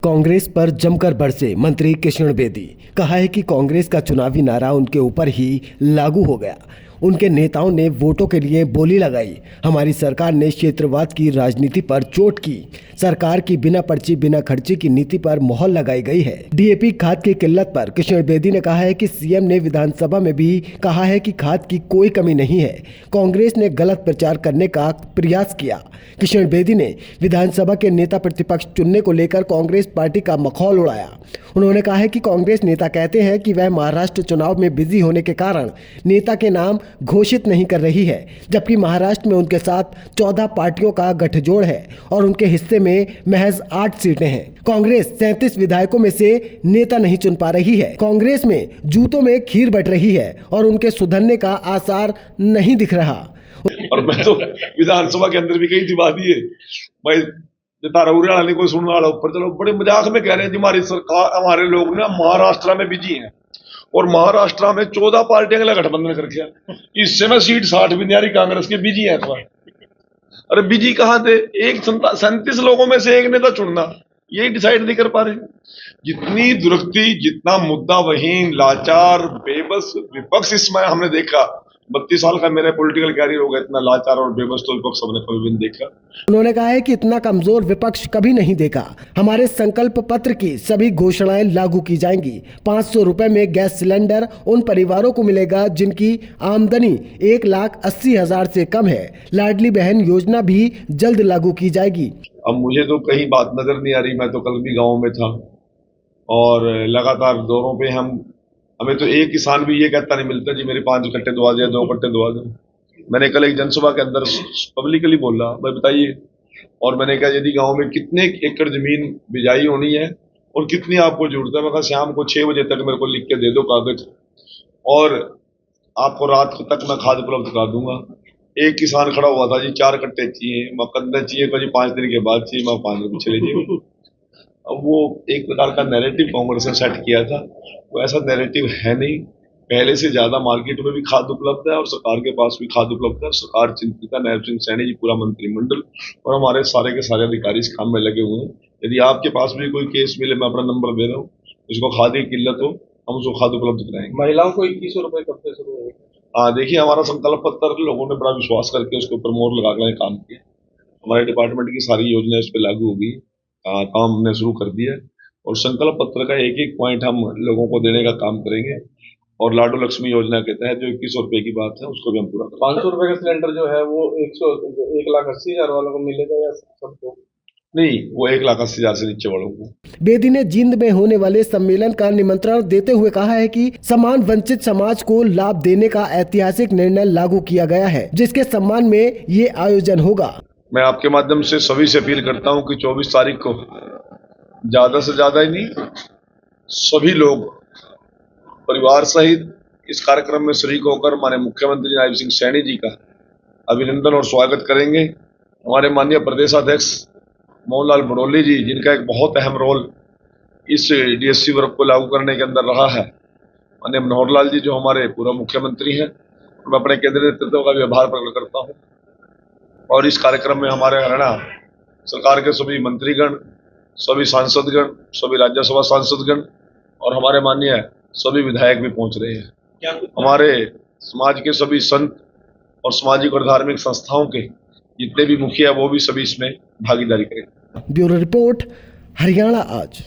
कांग्रेस पर जमकर बरसे मंत्री किशन बेदी। कहा है कि कांग्रेस का चुनावी नारा उनके ऊपर ही लागू हो गया। उनके नेताओं ने वोटों के लिए बोली लगाई। हमारी सरकार ने क्षेत्रवाद की राजनीति पर चोट की। सरकार की बिना पर्ची बिना खर्ची की नीति पर मोहर लगाई गई है। डीएपी खाद की किल्लत पर किशन बेदी ने कहा है कि सीएम ने विधानसभा में भी कहा है कि खाद की कोई कमी नहीं है। कांग्रेस ने गलत प्रचार करने का प्रयास किया। किशन बेदी ने विधानसभा के नेता प्रतिपक्ष चुनने को लेकर कांग्रेस पार्टी का मखौल उड़ाया। उन्होंने कहा है कि कांग्रेस नेता कहते हैं कि वह महाराष्ट्र चुनाव में बिजी होने के कारण नेता के नाम घोषित नहीं कर रही है, जबकि महाराष्ट्र में उनके साथ 14 पार्टियों का गठजोड़ है और उनके हिस्से में महज 8 सीटें हैं। कांग्रेस 37 विधायकों में से नेता नहीं चुन पा रही है। कांग्रेस में जूतों में खीर बट रही है और उनके सुधरने का आसार नहीं दिख रहा। और मैं तो विधानसभा के अंदर भी कही थी बात ये भाई तारा उड़ाने ने कोई सुनने वाला ऊपर चलो बड़े मजाक में कह रहे हैं कि हमारी सरकार हमारे लोग ना महाराष्ट्र में बिजी हैं और महाराष्ट्र में 14 पार्टियां का गठबंधन करके इससे में सीट 60 भी नहीं आ रही कांग्रेस के बिजी है। अरे बिजी कहाँ थे? 37 लोगों में से एक नेता चुनना यही डिसाइड नहीं कर पा रहे। जितनी दुरुस्ती जितना मुद्दा वहीन लाचार बेबस विपक्ष इसमें हमने देखा। 32 साल का मेरा पॉलिटिकल कैरियर होगा, इतना लाचार और बेबस तो विपक्ष हमने कभी भी नहीं देखा। उन्होंने कहा है कि इतना कमजोर विपक्ष कभी नहीं देखा। हमारे संकल्प पत्र की सभी घोषणाएं लागू की जाएंगी। 500 रुपए में गैस सिलेंडर उन परिवारों को मिलेगा जिनकी आमदनी 1,80,000 से कम है। लाडली बहन योजना भी जल्द लागू की जाएगी। अब मुझे तो कहीं बात नजर नहीं आ रही। मैं तो कल भी गाँव में था और लगातार दौरों पे हमें तो एक किसान भी ये कहता नहीं मिलता जी मेरे 5 कट्टे दुआ दे 2 कट्टे दुआ दो। मैंने कल एक जनसभा के अंदर पब्लिकली बोला भाई बताइए, और मैंने कहा यदि गांव में कितने एकड़ जमीन बिजाई होनी है और कितनी आपको जरूरत है। मैं कहा शाम को 6 बजे तक मेरे को लिख के दे दो कागज और आपको रात तक मैं खाद उपलब्ध करा दूंगा। एक किसान खड़ा हुआ था जी 4 कट्टे चाहिए, मैं कंधा चाहिए जी 5 दिन के बाद चाहिए, मैं 5 दिन चले जाइए। अब वो एक प्रकार का नैरेटिव कांग्रेस ने सेट किया था, वो ऐसा नैरेटिव है नहीं। पहले से ज्यादा मार्केट में भी खाद उपलब्ध है और सरकार के पास भी खाद उपलब्ध है। सरकार चिंतित है, नायब सिंह सैनी जी पूरा मंत्रिमंडल और हमारे सारे के सारे अधिकारी इस काम में लगे हुए हैं। यदि आपके पास भी कोई केस मिले मैं अपना नंबर दे रहा हूँ, उसको खाद की किल्लत हो हम उसको खाद उपलब्ध कराएंगे। महिलाओं को 2100 रुपए कब से शुरू होगा? हाँ देखिए, हमारा संकल्प पत्र लोगों ने बड़ा विश्वास करके उसके ऊपर मोहर लगाकर काम किया। हमारे डिपार्टमेंट की सारी योजना इस पर लागू होगी, काम हमने शुरू कर दिया है और संकल्प पत्र का एक एक पॉइंट हम लोगों को देने का काम करेंगे। और लाडो लक्ष्मी योजना के तहत जो 2100 रुपए की बात है उसको भी हम पूरा करेंगे। 500 रुपए का सिलेंडर जो है वो 1,80,000 वालों को मिलेगा या सबको? नहीं, वो 1,80,000 से नीचे वालों को। बेदी ने जींद में होने वाले सम्मेलन का निमंत्रण देते हुए कहा है कि समान वंचित समाज को लाभ देने का ऐतिहासिक निर्णय लागू किया गया है, जिसके सम्मान में ये आयोजन होगा। मैं आपके माध्यम से सभी से अपील करता हूं कि 24 तारीख को ज्यादा से ज्यादा ही नहीं सभी लोग परिवार सहित इस कार्यक्रम में शरीक होकर हमारे मुख्यमंत्री नायब सिंह सैनी जी का अभिनंदन और स्वागत करेंगे। हमारे माननीय प्रदेशाध्यक्ष मोहनलाल बड़ौली जी, जिनका एक बहुत अहम रोल इस डीएससी वर्ग को लागू करने के अंदर रहा है, माननीय मनोहर लाल जी जो हमारे पूर्व मुख्यमंत्री हैं, मैं अपने केंद्रीय नेतृत्व का भी आभार प्रकट करता हूँ। और इस कार्यक्रम में हमारे हरियाणा सरकार के सभी मंत्रीगण, सभी सांसदगण, सभी राज्यसभा सांसदगण और हमारे माननीय सभी विधायक भी पहुंच रहे हैं। हमारे समाज के सभी संत और सामाजिक और धार्मिक संस्थाओं के जितने भी मुखिया वो भी सभी इसमें भागीदारी करेंगे। ब्यूरो रिपोर्ट, हरियाणा आज।